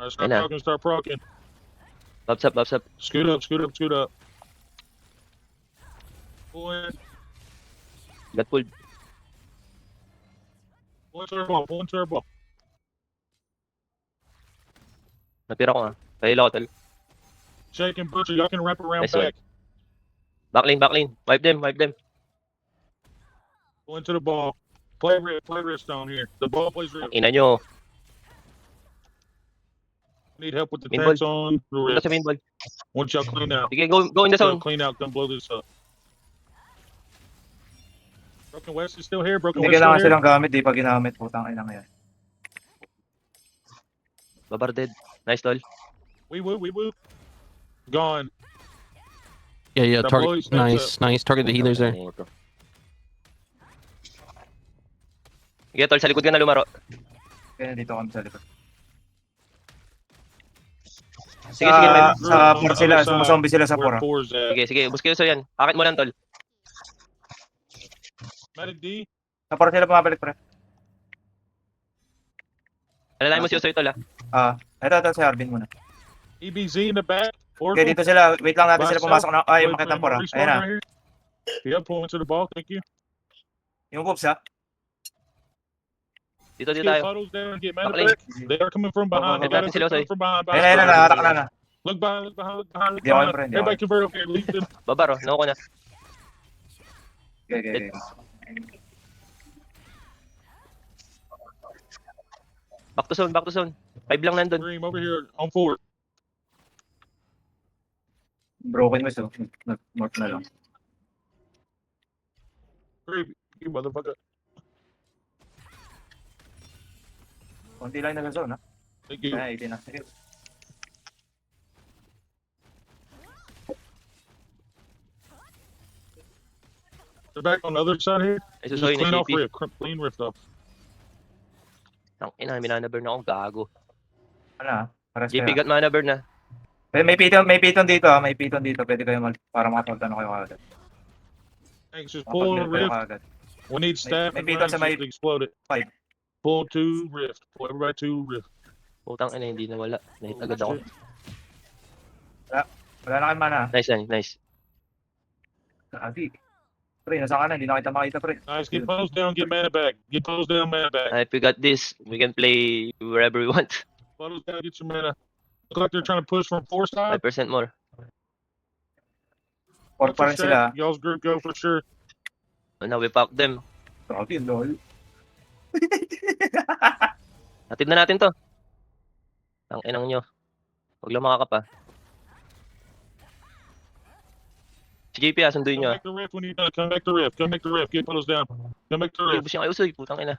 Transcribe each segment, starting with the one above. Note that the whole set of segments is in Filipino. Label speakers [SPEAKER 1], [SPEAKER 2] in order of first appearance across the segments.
[SPEAKER 1] Alright,
[SPEAKER 2] Ayun na.
[SPEAKER 1] start proccing.
[SPEAKER 2] Bobs up, bobs up.
[SPEAKER 1] Scoot up, scoot up, scoot up. Pull in.
[SPEAKER 2] Got pulled.
[SPEAKER 1] Pull in turbo, pull in turbo.
[SPEAKER 2] Natira ko nga. Kahila ko, tol.
[SPEAKER 1] Shake and butcher, y'all can wrap around
[SPEAKER 2] Nice one.
[SPEAKER 1] back.
[SPEAKER 2] Back lane. Wipe them, wipe them.
[SPEAKER 1] Pull into the ball. Play redstone here. The ball plays red.
[SPEAKER 2] Ina nyo.
[SPEAKER 1] Need help with the
[SPEAKER 2] Main
[SPEAKER 1] tanks on the
[SPEAKER 2] Punta
[SPEAKER 1] red.
[SPEAKER 2] sa main ball.
[SPEAKER 1] Once y'all clean out.
[SPEAKER 2] Sige, go in the zone.
[SPEAKER 1] Clean out, come blow this up. Broken West is still here. Broken
[SPEAKER 3] Hindi
[SPEAKER 1] West still
[SPEAKER 3] kailangan
[SPEAKER 1] here.
[SPEAKER 3] silang gamit, di pa ginamit. Putang ina ngayon.
[SPEAKER 2] Babar dead. Nice, tol.
[SPEAKER 1] We woo. Gone.
[SPEAKER 4] Yeah,
[SPEAKER 1] That
[SPEAKER 4] target.
[SPEAKER 1] boy steps
[SPEAKER 4] Nice. Target the healers there.
[SPEAKER 2] Sige, tol, sa likod ka na lumaro.
[SPEAKER 3] Kaya dito kami sa likod.
[SPEAKER 2] Sige, may...
[SPEAKER 3] Sa port sila, sumazombie sila sa
[SPEAKER 1] Where
[SPEAKER 3] port.
[SPEAKER 1] four's at.
[SPEAKER 2] Sige, ubus kayo sa yan. Akit mo lang, tol.
[SPEAKER 1] Medic D.
[SPEAKER 3] Sa port sila pumabalik pre.
[SPEAKER 2] Alalahin mo si Osoy, tol,
[SPEAKER 3] Ito si Arvin muna.
[SPEAKER 1] EBZ in the back.
[SPEAKER 3] Okay, dito sila. Wait lang natin sila pumasok na. Ay, makit ng port. Ayan na.
[SPEAKER 1] Yep, pull into the ball. Thank you.
[SPEAKER 3] Yung Pops ha.
[SPEAKER 2] Dito
[SPEAKER 1] Get
[SPEAKER 2] tayo.
[SPEAKER 1] puddles down. Get
[SPEAKER 2] Back lane.
[SPEAKER 1] medic. They are coming from behind. They
[SPEAKER 2] Back
[SPEAKER 1] gotta
[SPEAKER 2] sila,
[SPEAKER 1] come
[SPEAKER 2] Osoy.
[SPEAKER 1] from behind.
[SPEAKER 3] Ayan na, nakatak na.
[SPEAKER 1] Look behind.
[SPEAKER 3] Di ako yung friend, di ako.
[SPEAKER 1] Everybody convert up here. Leave them.
[SPEAKER 2] Babar, naku ko na.
[SPEAKER 3] Okay.
[SPEAKER 2] Back to zone. 5 lang nandun.
[SPEAKER 1] Dream over here on forward.
[SPEAKER 3] Broken West oh. Nag-mark na lang.
[SPEAKER 1] Dream, you motherfucker.
[SPEAKER 3] Konti lang na sa zone ha.
[SPEAKER 1] Thank you.
[SPEAKER 3] Ay, 18 na. Sige.
[SPEAKER 1] They're back on the other side here.
[SPEAKER 2] Ay,
[SPEAKER 1] Just
[SPEAKER 2] susoy
[SPEAKER 1] clean
[SPEAKER 2] na
[SPEAKER 1] off
[SPEAKER 2] CP.
[SPEAKER 1] rift. Clean rift off.
[SPEAKER 2] Ang ina, minanaburn akong gago.
[SPEAKER 3] Ano ha? Paras
[SPEAKER 2] JP
[SPEAKER 3] kayo.
[SPEAKER 2] got manaburn na.
[SPEAKER 3] May piton dito ha. May piton dito. Pwede kayo para makatultan kayo kagad.
[SPEAKER 1] Thanks. Just pull on the
[SPEAKER 3] Makapag-clear kayo
[SPEAKER 1] rift.
[SPEAKER 3] kagad.
[SPEAKER 1] We need staff
[SPEAKER 3] may
[SPEAKER 1] and
[SPEAKER 3] pito sa
[SPEAKER 1] rounds
[SPEAKER 3] may-
[SPEAKER 1] to explode it.
[SPEAKER 3] 5.
[SPEAKER 1] Pull to rift. Pull everybody to rift.
[SPEAKER 2] Putang ina, hindi na wala. Nahit agad ako.
[SPEAKER 3] Wala na kayo mana.
[SPEAKER 2] Nice.
[SPEAKER 3] Adi. Pre, nasa kanan. Hindi na kita makita pre.
[SPEAKER 1] Nice. Get post down. Get mana back. Get post down. Mana back.
[SPEAKER 2] If we got this, we can play wherever we want.
[SPEAKER 1] Post down. Get your mana. Look like they're trying to push from four side.
[SPEAKER 2] 5% more.
[SPEAKER 3] Port pa rin sila.
[SPEAKER 1] Y'all's group go for sure.
[SPEAKER 2] And now we pack them.
[SPEAKER 3] Grabe yun, lol.
[SPEAKER 2] Hatid na natin to. Ang inang nyo. Huwag lang makaka pa. Si JP sunduin
[SPEAKER 1] Come
[SPEAKER 2] nyo.
[SPEAKER 1] back to rift when you're done. Come back to rift. Come back to rift. Get post down. Come back to rift.
[SPEAKER 2] Ubus yung ayusoy. Putang ina.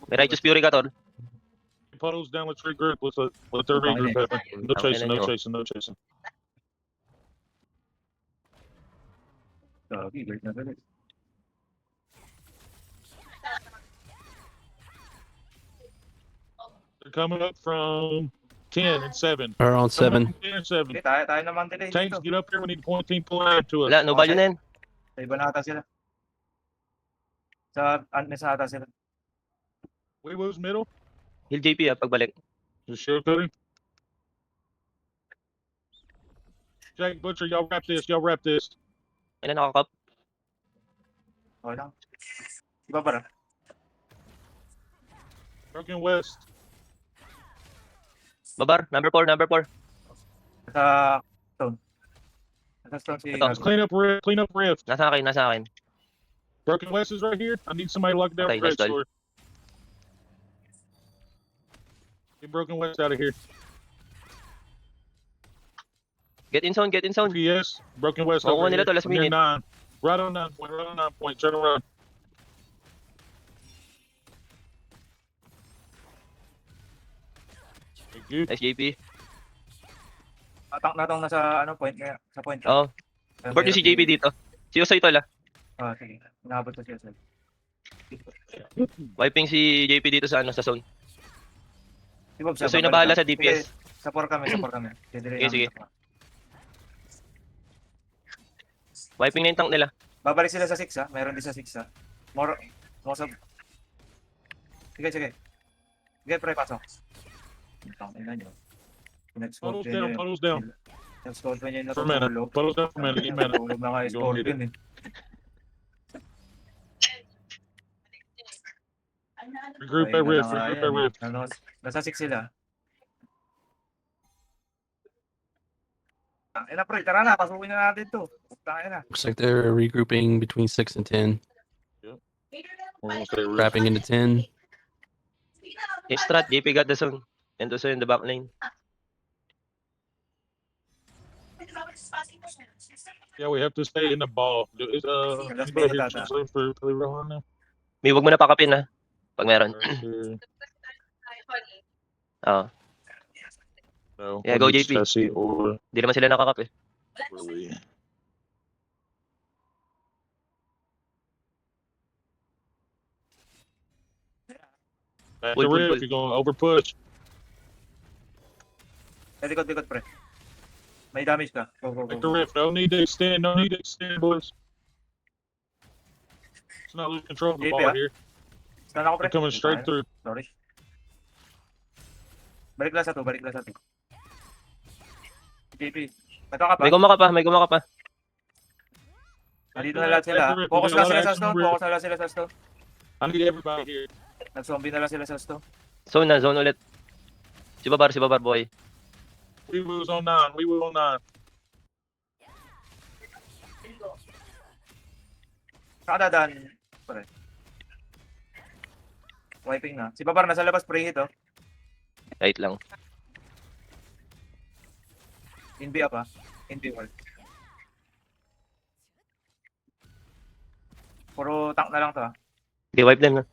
[SPEAKER 2] May righteous fury ka, tol.
[SPEAKER 1] Get puddles down. Let's regroup. Let their regroup happen. No chasing. No chasing. No chasing.
[SPEAKER 3] Grabe, great na galit.
[SPEAKER 1] They're coming up from 10 and 7.
[SPEAKER 4] Around
[SPEAKER 1] Coming up
[SPEAKER 4] 7.
[SPEAKER 1] from 10 and 7.
[SPEAKER 3] Okay, tayo naman delay
[SPEAKER 1] Tanks,
[SPEAKER 3] dito.
[SPEAKER 1] get up here. We need to point team pull out to us.
[SPEAKER 2] Wala, no value na yan.
[SPEAKER 3] Sa iba na ata sila. Sa ata sila.
[SPEAKER 1] We lose middle.
[SPEAKER 2] Heal JP pagbalik.
[SPEAKER 1] Just showcoding. Jack Butcher, y'all wrap this. Y'all wrap this.
[SPEAKER 2] Ayun na nakakap.
[SPEAKER 3] Okay lang. Iba ba na?
[SPEAKER 1] Broken West.
[SPEAKER 2] Babar, number 4.
[SPEAKER 3] Sa stone. Sa stone si...
[SPEAKER 2] Ito.
[SPEAKER 1] Let's clean up rift. Clean up rift.
[SPEAKER 2] Nasa akin.
[SPEAKER 1] Broken West is right here. I need somebody locked down
[SPEAKER 2] Okay,
[SPEAKER 1] for
[SPEAKER 2] nice
[SPEAKER 1] red
[SPEAKER 2] done.
[SPEAKER 1] sword. Get Broken West out of here.
[SPEAKER 2] Get in zone.
[SPEAKER 1] PS. Broken West
[SPEAKER 2] Makuha
[SPEAKER 1] over
[SPEAKER 2] nila
[SPEAKER 1] here.
[SPEAKER 2] to last
[SPEAKER 1] Near
[SPEAKER 2] minute.
[SPEAKER 1] 9. Right on 9 point. Right on 9 point. Turn around. Thank you.
[SPEAKER 2] Nice JP.
[SPEAKER 3] Natang nasa point kaya sa point.
[SPEAKER 2] Oo. Support nyo si JP dito. Si Osoy tol
[SPEAKER 3] Sige. Inaabot ko siya sa.
[SPEAKER 2] Wiping si JP dito sa zone.
[SPEAKER 3] Si Bob,
[SPEAKER 2] Osoy na bahala sa DPS.
[SPEAKER 3] Support kami.
[SPEAKER 2] Sige. Wiping na yung tank nila.
[SPEAKER 3] Babalik sila sa 6 ha. Meron din sa 6 ha. More of... Sige. Sige, pre, pasok. Tangina nyo.
[SPEAKER 1] Puddles
[SPEAKER 3] Pinag-scorpion
[SPEAKER 1] down,
[SPEAKER 3] nyo.
[SPEAKER 1] puddles down.
[SPEAKER 3] Pinag-scorpion nyo yung
[SPEAKER 1] For a minute.
[SPEAKER 3] natutulog.
[SPEAKER 1] Puddles down for a minute. Give me a minute.
[SPEAKER 3] Natutulog na nga yung
[SPEAKER 1] Don't need
[SPEAKER 3] scorpion eh.
[SPEAKER 1] Regroup that rift. Regroup that rift.
[SPEAKER 3] Ano, nasa 6 sila. Tangina pre, tara na, pasukin na natin to. Tangina.
[SPEAKER 4] Looks like they're regrouping between 6 and 10.
[SPEAKER 1] We're gonna stay rift.
[SPEAKER 4] Wrapping into 10.
[SPEAKER 2] Yung strat, JP got the zone. And also in the back lane.
[SPEAKER 1] Yeah, we have to stay in the ball. Is anybody here translate for Rohan now?
[SPEAKER 2] May wag mo na pakapin ha. Pag meron.
[SPEAKER 1] Right here.
[SPEAKER 2] Oo.
[SPEAKER 1] No.
[SPEAKER 2] Yeah, go,
[SPEAKER 1] we need
[SPEAKER 2] JP.
[SPEAKER 1] Tessie or
[SPEAKER 2] Hindi naman sila nakakape.
[SPEAKER 1] where are we? Back
[SPEAKER 2] Pull,
[SPEAKER 1] to
[SPEAKER 2] pull,
[SPEAKER 1] rift.
[SPEAKER 2] pull.
[SPEAKER 1] You're gonna over push.
[SPEAKER 3] Likod pre. May damage ka. Go, go,
[SPEAKER 1] Back
[SPEAKER 3] go.
[SPEAKER 1] to rift. No need to extend. No need to extend, boys. Let's not lose control of the
[SPEAKER 3] JP,
[SPEAKER 1] ball
[SPEAKER 3] ah.
[SPEAKER 1] here.
[SPEAKER 3] Stun ako pre.
[SPEAKER 1] They're coming straight through.
[SPEAKER 3] Sorry. Balik lang sa to. JP. Ito ka pa.
[SPEAKER 2] May gumaka pa.
[SPEAKER 3] Nandito na lahat sila.
[SPEAKER 1] Back to rift.
[SPEAKER 3] Focus
[SPEAKER 1] We got
[SPEAKER 3] lang
[SPEAKER 1] a lot
[SPEAKER 3] sila
[SPEAKER 1] of
[SPEAKER 3] sa
[SPEAKER 1] action
[SPEAKER 3] stone.
[SPEAKER 1] on rift.
[SPEAKER 3] Focus na lang sila sa stone.
[SPEAKER 1] I need everybody here.
[SPEAKER 3] Nag-zombie na lang sila sa stone.
[SPEAKER 2] Zone na, zone ulit. Si Babar boy.
[SPEAKER 1] We was on 9. We were on 9.
[SPEAKER 3] Nakadadaan. Pare. Wiping na. Si Babar nasa labas pre-hit oh.
[SPEAKER 2] Right lang.
[SPEAKER 3] Inbi up ah. Inbi wall. Puro tank na lang to ah.
[SPEAKER 2] Okay, wipe them na.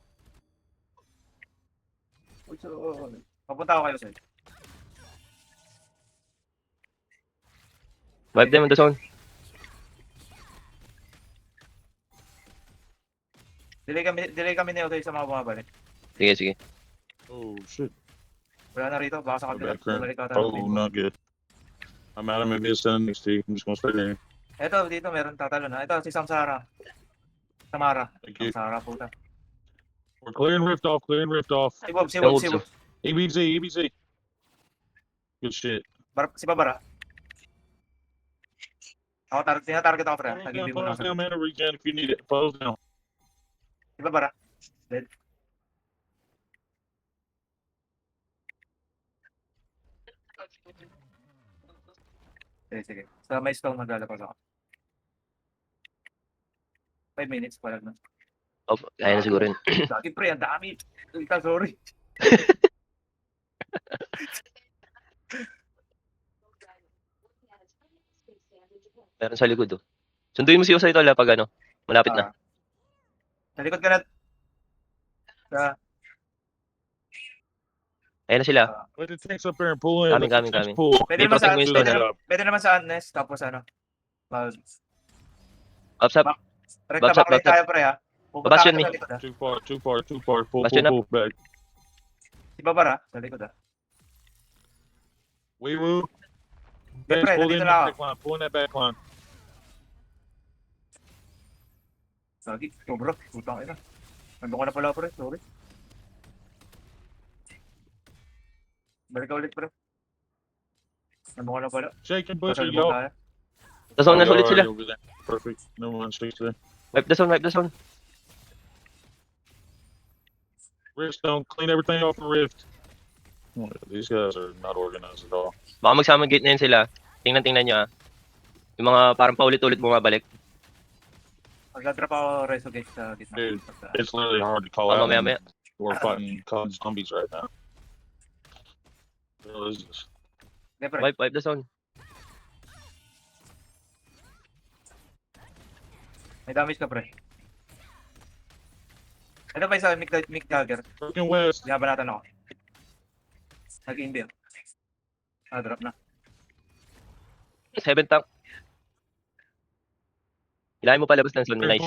[SPEAKER 3] Papunta ako kayo sir.
[SPEAKER 2] Wipe them on the zone.
[SPEAKER 3] Delay kami ni Otoy sa mga bumabalik.
[SPEAKER 2] Sige.
[SPEAKER 1] Oh, shit.
[SPEAKER 3] Wala na rito. Baka sa kabila.
[SPEAKER 1] Okay, current.
[SPEAKER 3] Balik ka
[SPEAKER 1] Oh,
[SPEAKER 3] tayo.
[SPEAKER 1] not good. I'm out of my business next to you. I'm just gonna stay there.
[SPEAKER 3] Ito, dito meron tatalo na. Ito, si Samsara. Samara.
[SPEAKER 1] Thank you.
[SPEAKER 3] Samsara puta.
[SPEAKER 1] We're clearing rift off.
[SPEAKER 3] Si Bob, si Bob, si Bob.
[SPEAKER 1] EBZ. Good shit.
[SPEAKER 3] Si Babara. Ako, tinatarget ako, friend.
[SPEAKER 1] Puddles
[SPEAKER 3] Nag-ibig
[SPEAKER 1] down,
[SPEAKER 3] mo na
[SPEAKER 1] puddles
[SPEAKER 3] ako.
[SPEAKER 1] down, man. Regen if you need it. Puddles down.
[SPEAKER 3] Si Babara. Dead. Sige. Sa may stone maglalabas ako. 5 minutes pa lang na.
[SPEAKER 2] Oh, kaya na siguro yun.
[SPEAKER 3] Dati pre, ang dami. Sorry.
[SPEAKER 2] Meron sa likod oh. Sunduin mo si Usay tol pag ano. Malapit na.
[SPEAKER 3] Sa likod ka na. Sa,
[SPEAKER 2] Ayun na sila.
[SPEAKER 1] Let the tanks up there and pull in.
[SPEAKER 2] Coming,
[SPEAKER 1] Let the tanks
[SPEAKER 2] coming.
[SPEAKER 1] pull.
[SPEAKER 3] pwede
[SPEAKER 2] May
[SPEAKER 3] naman sa,
[SPEAKER 2] protect mo yung
[SPEAKER 3] pwede,
[SPEAKER 2] stone,
[SPEAKER 3] naman, pwede naman sa Annes, tapos ano. Mag,
[SPEAKER 2] Ups up.
[SPEAKER 3] rekta
[SPEAKER 2] Babs up,
[SPEAKER 3] back lane
[SPEAKER 2] babs up.
[SPEAKER 3] tayo pre ha. Pupunta
[SPEAKER 2] Babas
[SPEAKER 3] ka
[SPEAKER 2] yun,
[SPEAKER 3] sa
[SPEAKER 2] eh.
[SPEAKER 3] likod ha.
[SPEAKER 1] Too far. Pull
[SPEAKER 2] Bastion up.
[SPEAKER 1] back.
[SPEAKER 3] Si Babara, sa likod ha.
[SPEAKER 1] We will.
[SPEAKER 3] Okay,
[SPEAKER 1] Guys,
[SPEAKER 3] pre,
[SPEAKER 1] pull in
[SPEAKER 3] nandito
[SPEAKER 1] that
[SPEAKER 3] na
[SPEAKER 1] back line. Pull in that back line.
[SPEAKER 3] Sagi, bro. Putang ina. Nandun ko na pala pre, sorry. Balik ka ulit pre. Nandun ko na pala.
[SPEAKER 1] Shake and push it,
[SPEAKER 3] Pasalubong
[SPEAKER 1] yo.
[SPEAKER 3] tayo.
[SPEAKER 2] Sa zone na
[SPEAKER 1] Oh,
[SPEAKER 2] ulit
[SPEAKER 1] you're
[SPEAKER 2] sila.
[SPEAKER 1] already over there. Perfect. No one stays there.
[SPEAKER 2] Wipe the zone.
[SPEAKER 1] Rift don't clean everything off the rift. Oh, these guys are not organized at all.
[SPEAKER 2] Baka magsama gate na yun sila. Tingnan nyo ah. Yung mga parang paulit-ulit bumabalik.
[SPEAKER 3] Magdadrop ako reso gate sa gitna.
[SPEAKER 1] Dude. It's literally hard to call
[SPEAKER 2] Oh,
[SPEAKER 1] out.
[SPEAKER 2] mamaya.
[SPEAKER 1] We're fighting college zombies right now. What is this?
[SPEAKER 3] Okay, pre.
[SPEAKER 2] Wipe the zone.
[SPEAKER 3] May damage ka pre. Ito pa isa, Mick Jagger.
[SPEAKER 1] Broken West.
[SPEAKER 3] Yabanatan ako. Nag-inbi. Drop na.
[SPEAKER 2] 7 tank. Ilahin mo palabas ng zone.
[SPEAKER 1] Here,
[SPEAKER 2] Nice.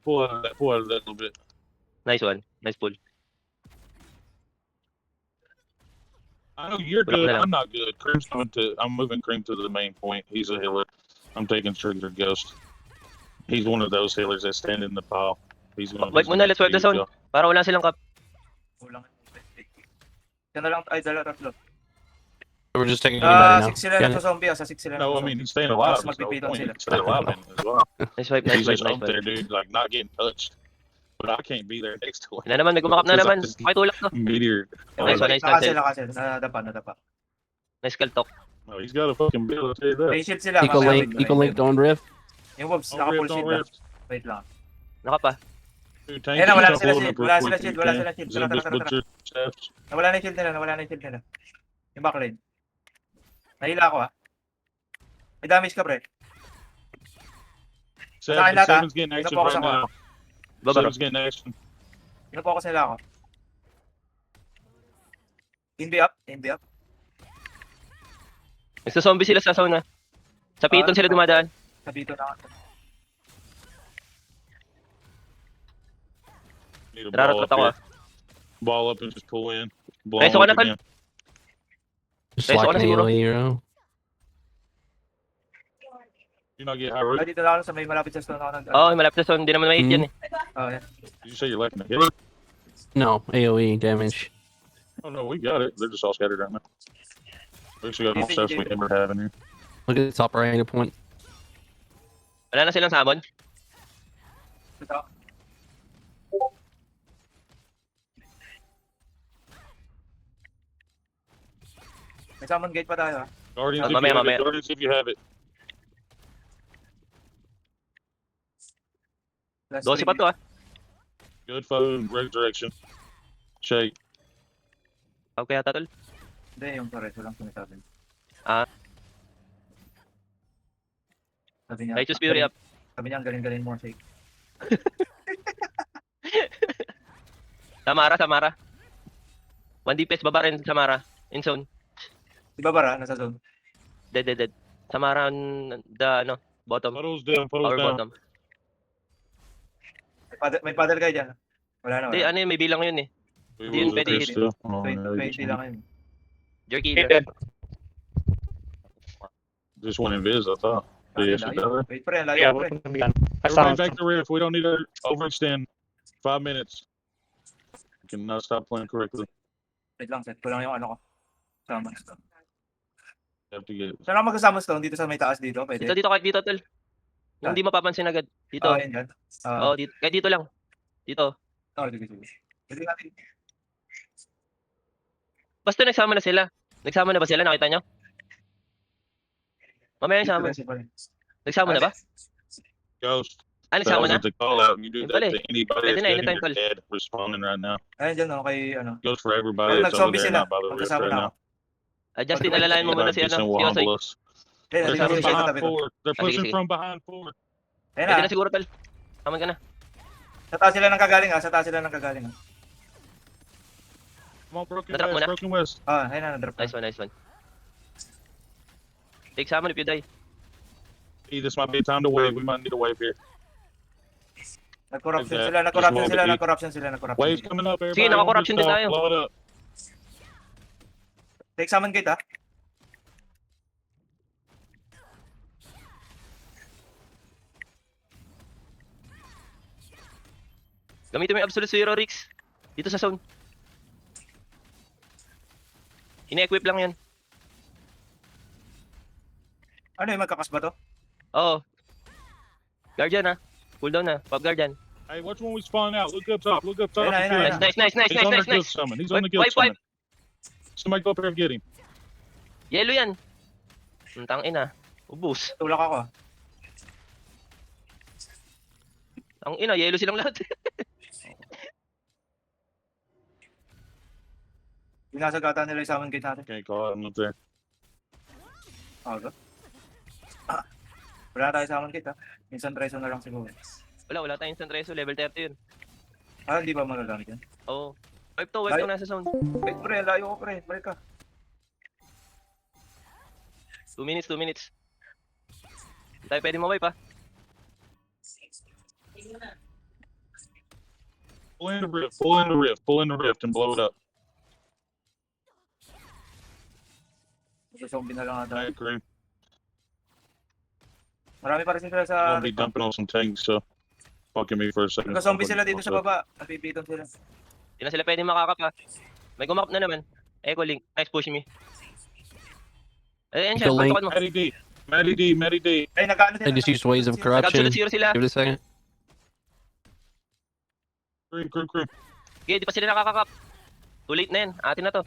[SPEAKER 1] pull out of that a little bit.
[SPEAKER 2] Nice one. Nice pull.
[SPEAKER 1] I know you're
[SPEAKER 2] Wala
[SPEAKER 1] good.
[SPEAKER 2] na lang.
[SPEAKER 1] I'm not good. I'm moving Cream to the main point. He's a healer. I'm taking Trigger Ghost. He's one of those healers that stand in the pile. He's gonna.
[SPEAKER 2] Wipe muna, let's wipe the zone. Para wala silang cap.
[SPEAKER 3] Kulang. Ito na lang, ay dala tatlo.
[SPEAKER 4] We're just taking anybody now.
[SPEAKER 3] 6 sila
[SPEAKER 4] Get
[SPEAKER 3] na
[SPEAKER 4] it?
[SPEAKER 3] sa zombie, sa 6 sila na
[SPEAKER 1] No, I
[SPEAKER 3] sa
[SPEAKER 1] mean
[SPEAKER 3] zombie.
[SPEAKER 1] he's staying alive.
[SPEAKER 3] Tapos
[SPEAKER 1] There's no
[SPEAKER 3] magpipitan
[SPEAKER 1] point.
[SPEAKER 3] sila.
[SPEAKER 1] He can stay alive in it as well.
[SPEAKER 2] Nice wipe, nice
[SPEAKER 1] He's
[SPEAKER 2] wipe,
[SPEAKER 1] just
[SPEAKER 2] nice
[SPEAKER 1] up there,
[SPEAKER 2] wipe.
[SPEAKER 1] dude, like not getting touched. But I can't be there next to him.
[SPEAKER 2] Na naman, may gumakap na
[SPEAKER 1] Because
[SPEAKER 2] naman.
[SPEAKER 1] I just
[SPEAKER 2] Pakitulak to.
[SPEAKER 1] meteor.
[SPEAKER 2] Nice one, nice
[SPEAKER 3] Nakasil,
[SPEAKER 2] cancel.
[SPEAKER 3] nakasil. Nadapa.
[SPEAKER 2] Nice kill talk.
[SPEAKER 1] No, he's got a fucking bill. I'll tell you that.
[SPEAKER 3] May shield sila.
[SPEAKER 4] Eco
[SPEAKER 3] mamaya
[SPEAKER 4] link,
[SPEAKER 3] may-
[SPEAKER 4] eco link, don't rift.
[SPEAKER 3] Yung wolves,
[SPEAKER 1] Don't
[SPEAKER 3] naka full
[SPEAKER 1] rift,
[SPEAKER 3] shield.
[SPEAKER 1] don't rift.
[SPEAKER 3] Wait lang.
[SPEAKER 2] Naka pa.
[SPEAKER 1] Dude, tank,
[SPEAKER 3] Ayan na, wala na
[SPEAKER 1] stop
[SPEAKER 3] sila
[SPEAKER 1] holding
[SPEAKER 3] shield.
[SPEAKER 1] up real
[SPEAKER 3] Wala
[SPEAKER 1] quick
[SPEAKER 3] sila
[SPEAKER 1] if
[SPEAKER 3] shield.
[SPEAKER 1] you
[SPEAKER 3] Wala
[SPEAKER 1] can.
[SPEAKER 3] sila shield.
[SPEAKER 1] Zim,
[SPEAKER 3] Tara,
[SPEAKER 1] just
[SPEAKER 3] tara,
[SPEAKER 1] put
[SPEAKER 3] tara.
[SPEAKER 1] your steps.
[SPEAKER 3] Nawala na yung shield nila. Yung backlane. Nahila ako ah. May damage ka, pre. Sa akin lahat,
[SPEAKER 1] Seven's getting action
[SPEAKER 3] Focus
[SPEAKER 1] right
[SPEAKER 3] ako,
[SPEAKER 1] now.
[SPEAKER 2] Baba.
[SPEAKER 1] Seven's getting action.
[SPEAKER 3] Pinapokus nila ako. Inbi up.
[SPEAKER 2] Nagsa-zombie sila sa zone na. Sa piton sila dumadaan.
[SPEAKER 3] Sabito na ako.
[SPEAKER 1] Need a ball
[SPEAKER 2] Nararat
[SPEAKER 1] up
[SPEAKER 2] ako ah.
[SPEAKER 1] here. Ball up and just pull in. Blow
[SPEAKER 2] Nice
[SPEAKER 1] him
[SPEAKER 2] one,
[SPEAKER 1] up
[SPEAKER 2] Nathan.
[SPEAKER 1] again.
[SPEAKER 4] Just
[SPEAKER 2] Nice
[SPEAKER 4] like
[SPEAKER 2] one,
[SPEAKER 4] an
[SPEAKER 2] siguro.
[SPEAKER 4] AoE hero.
[SPEAKER 1] You not get high root?
[SPEAKER 3] Dito na ako sa may malapit sa stone ako nag...
[SPEAKER 2] Oo, malapit sa zone. Hindi naman ma-hit yan eh.
[SPEAKER 3] Oh, yeah.
[SPEAKER 1] Did you say you're lacking a hit?
[SPEAKER 4] No, AoE damage.
[SPEAKER 1] Oh no, we got it. They're just all scattered right now. We actually got more stuff we ever have in here.
[SPEAKER 4] Look at the top right point.
[SPEAKER 2] Wala na silang sabon.
[SPEAKER 3] Ito. May summon gate pa tayo ah.
[SPEAKER 1] Guardians,
[SPEAKER 2] Oh,
[SPEAKER 1] if you
[SPEAKER 2] mamaya,
[SPEAKER 1] have
[SPEAKER 2] mamaya.
[SPEAKER 1] it. Guardians, if you have it.
[SPEAKER 3] Last
[SPEAKER 2] 12 pa to ah.
[SPEAKER 1] Good phone, resurrection. Shake.
[SPEAKER 2] Okay yata tol.
[SPEAKER 3] Hindi, yung pareso lang sinasabi.
[SPEAKER 2] Ah.
[SPEAKER 3] Sabi niya,
[SPEAKER 2] Righteous Fury up.
[SPEAKER 3] Sabi niya, ang galing-galing mo, Shake.
[SPEAKER 2] Samara. 1 DPS baba rin Samara. In zone.
[SPEAKER 3] Di ba bara? Nasa zone.
[SPEAKER 2] Dead. Samara on the bottom.
[SPEAKER 1] Puddles down, puddles
[SPEAKER 2] Power
[SPEAKER 1] down.
[SPEAKER 2] bottom.
[SPEAKER 3] May paddle kayo dyan. Wala na,
[SPEAKER 2] Hindi,
[SPEAKER 3] wala.
[SPEAKER 2] ano yun, may bilang yun eh.
[SPEAKER 1] We
[SPEAKER 2] Hindi yun
[SPEAKER 1] was
[SPEAKER 2] pwede
[SPEAKER 1] there
[SPEAKER 2] hit.
[SPEAKER 1] still. Oh,
[SPEAKER 3] Wait,
[SPEAKER 1] no,
[SPEAKER 3] wait, lang yun.
[SPEAKER 2] Jerky killer.
[SPEAKER 1] just went invis, I thought. Yes, it does.
[SPEAKER 3] Wait, pre, layo,
[SPEAKER 5] Yeah,
[SPEAKER 3] pre.
[SPEAKER 5] we're gonna be on. I
[SPEAKER 1] Everybody
[SPEAKER 5] saw
[SPEAKER 1] back to riff. We don't need to overextend. 5 minutes. We cannot stop playing correctly.
[SPEAKER 3] Wait lang, set ko lang yung ano ko. Summon stone.
[SPEAKER 1] Have to get.
[SPEAKER 3] Saan ako mag-summon stone? Dito sa may taas dito? Pwede?
[SPEAKER 2] Dito kahit dito tol. Yung hindi mapapansin agad. Dito.
[SPEAKER 3] Ah, yun dyan.
[SPEAKER 2] Oo, dito. Kahit dito lang. Dito.
[SPEAKER 3] Sige. Pwede natin.
[SPEAKER 2] Basta nagsama na sila. Nagsama na ba sila? Nakita nyo? Mamaya nagsama. Nagsama na ba?
[SPEAKER 1] Ghost.
[SPEAKER 2] Ah, nagsama na?
[SPEAKER 1] That was the call out, and you do
[SPEAKER 2] Yun
[SPEAKER 1] that
[SPEAKER 2] pala
[SPEAKER 1] to anybody
[SPEAKER 2] Pwede
[SPEAKER 1] that's
[SPEAKER 2] na,
[SPEAKER 1] dead,
[SPEAKER 2] anytime,
[SPEAKER 1] and
[SPEAKER 2] tol.
[SPEAKER 1] you're dead. Responding right now.
[SPEAKER 3] Ayun dyan, okay, ano.
[SPEAKER 1] Goes for everybody
[SPEAKER 3] Pero
[SPEAKER 1] that's over
[SPEAKER 3] nag-zombie
[SPEAKER 1] there,
[SPEAKER 3] sila.
[SPEAKER 1] not by the rift
[SPEAKER 3] Magkasama
[SPEAKER 1] right
[SPEAKER 3] na
[SPEAKER 1] now.
[SPEAKER 3] ako.
[SPEAKER 2] Justin, alalayan mo muna si
[SPEAKER 1] Decent
[SPEAKER 2] si
[SPEAKER 1] will
[SPEAKER 2] Osoy.
[SPEAKER 1] humble us.
[SPEAKER 3] Eh,
[SPEAKER 1] They're
[SPEAKER 3] nandito
[SPEAKER 1] coming
[SPEAKER 3] siya sa
[SPEAKER 1] behind
[SPEAKER 3] tabi ko.
[SPEAKER 1] forward. They're
[SPEAKER 2] Ah, sige,
[SPEAKER 1] pushing
[SPEAKER 2] sige.
[SPEAKER 1] from behind forward.
[SPEAKER 3] Ayun
[SPEAKER 2] Pwede
[SPEAKER 3] na.
[SPEAKER 2] na siguro tol. Taman ka na.
[SPEAKER 3] Sa taas sila nang kagaling ah. Sa taas sila nang kagaling ah.
[SPEAKER 1] Come on, Broken
[SPEAKER 2] Natrap mo
[SPEAKER 1] West,
[SPEAKER 2] na.
[SPEAKER 1] Broken West.
[SPEAKER 3] Ah, ayun na, na-drop na.
[SPEAKER 2] Nice one. Take summon if you die.
[SPEAKER 1] Hey, this might be a time to wave. We might need a wave here.
[SPEAKER 3] Nag-corruption
[SPEAKER 1] Just
[SPEAKER 3] sila,
[SPEAKER 1] hold
[SPEAKER 3] nag-corruption
[SPEAKER 1] the
[SPEAKER 3] sila.
[SPEAKER 1] Waves coming up, everybody.
[SPEAKER 2] Sige,
[SPEAKER 1] Don't
[SPEAKER 2] naka-corruption
[SPEAKER 1] get
[SPEAKER 2] din
[SPEAKER 1] stopped.
[SPEAKER 2] tayo.
[SPEAKER 1] Blow it up.
[SPEAKER 3] Take summon gate ah.
[SPEAKER 2] Gamitin mo yung Absolute Zero, Rix. Dito sa zone. Ine-equip lang yan.
[SPEAKER 3] Ano yung magkakas ba to?
[SPEAKER 2] Oo. Guardian ha. Cooldown na. Pop Guardian.
[SPEAKER 1] Hey, watch when we spawn out. Look up top. Look up top.
[SPEAKER 3] Ayun na, ayun na,
[SPEAKER 2] Nice.
[SPEAKER 1] He's on the guild summon. He's on the guild
[SPEAKER 2] Wipe.
[SPEAKER 1] summon. Somebody go up there and get him.
[SPEAKER 2] Yellow yan. Ang tangina. Ubus.
[SPEAKER 3] Tulak ako ah.
[SPEAKER 2] Ang ina, yellow silang lahat.
[SPEAKER 3] Binasagatan nila yung summon gate natin.
[SPEAKER 1] Can't call him up there.
[SPEAKER 3] Okay. Wala na tayo summon gate ah. Minsan reso na lang siguro.
[SPEAKER 2] Wala tayong instant reso. Level 30 yun.
[SPEAKER 3] Ah, hindi ba magagamit yan?
[SPEAKER 2] Oo. Wipe to nasa zone.
[SPEAKER 3] Wait pre, layo ko pre. Balik ka.
[SPEAKER 2] 2 minutes. Hindi tayo pwede ma-wipe ha.
[SPEAKER 1] Pull in the rift, and blow it up.
[SPEAKER 3] Zombie na lang ata.
[SPEAKER 1] I agree.
[SPEAKER 3] Marami pa rin sila
[SPEAKER 1] I'm
[SPEAKER 3] sa...
[SPEAKER 1] gonna be dumping on some tanks, so fucking me for a second.
[SPEAKER 3] Nagka-zombie sila dito sa baba. Napipiton sila.
[SPEAKER 2] Hindi na sila pwede makakap ha. May gumakap na naman. Echo link. Nice push me. Ayan siya,
[SPEAKER 4] Eco Link.
[SPEAKER 2] pagtukan mo.
[SPEAKER 1] Matty D. Matty D. Matty D.
[SPEAKER 3] Ay, nag-ano
[SPEAKER 4] They just use ways of corruption.
[SPEAKER 2] Nag-absolute zero sila.
[SPEAKER 4] Give it a second.
[SPEAKER 1] Cream.
[SPEAKER 2] Okay, di pa sila nakakakap. Too late na yan. Atin na to.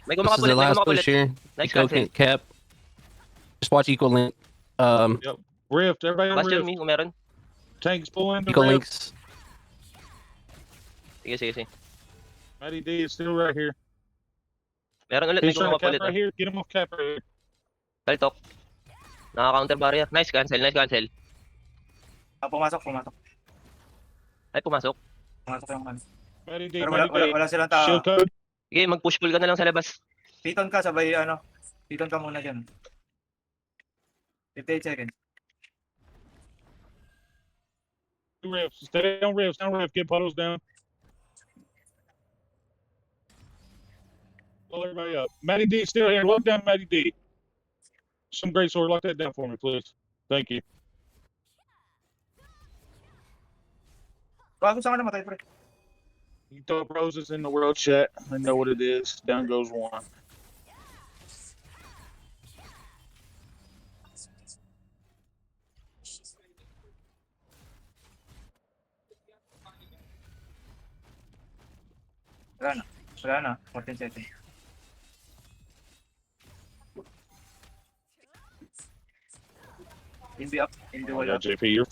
[SPEAKER 2] May
[SPEAKER 4] This is
[SPEAKER 2] kumakapulit,
[SPEAKER 4] their
[SPEAKER 2] may
[SPEAKER 4] last
[SPEAKER 2] kumakapulit.
[SPEAKER 4] push here.
[SPEAKER 2] Nice
[SPEAKER 4] Eco
[SPEAKER 2] cancel.
[SPEAKER 4] Cap. Just watch Eco Link.
[SPEAKER 1] Rift. Everybody on
[SPEAKER 2] Bastion
[SPEAKER 1] Rift.
[SPEAKER 2] me kung meron.
[SPEAKER 1] Tanks pulling the
[SPEAKER 4] Eco
[SPEAKER 1] Rift.
[SPEAKER 4] Links.
[SPEAKER 2] Sige.
[SPEAKER 1] Matty D is still right here.
[SPEAKER 2] Meron ulit, may
[SPEAKER 1] He's trying to cap
[SPEAKER 2] kumakapulit.
[SPEAKER 1] right here. Get him off cap right here.
[SPEAKER 2] Taltok. Naka-counter barrier. Nice cancel.
[SPEAKER 3] Pumasok.
[SPEAKER 2] Ay, pumasok.
[SPEAKER 3] Pumasok yung ano.
[SPEAKER 1] Matty D.
[SPEAKER 3] Pero
[SPEAKER 1] Matty D.
[SPEAKER 3] wala silang tao.
[SPEAKER 1] Shield code.
[SPEAKER 2] Sige, mag-push pull ka na lang sa labas.
[SPEAKER 3] Piton ka, sabay ano. Piton ka muna dyan. 58 seconds.
[SPEAKER 1] Rift. Stay on Rift. Down Rift. Get puddles down. Pull everybody up. Matty D still here. Lock down Matty D. Some great sword. Lock that down for me, please. Thank you.
[SPEAKER 3] Bago saan ka namatay, pre?
[SPEAKER 1] You throw up roses in the world chat. I know what it is. Down goes one.
[SPEAKER 3] Wala na. 14 seconds. Invi up. Invi
[SPEAKER 1] Oh,
[SPEAKER 3] wala.
[SPEAKER 1] yeah, JP, you're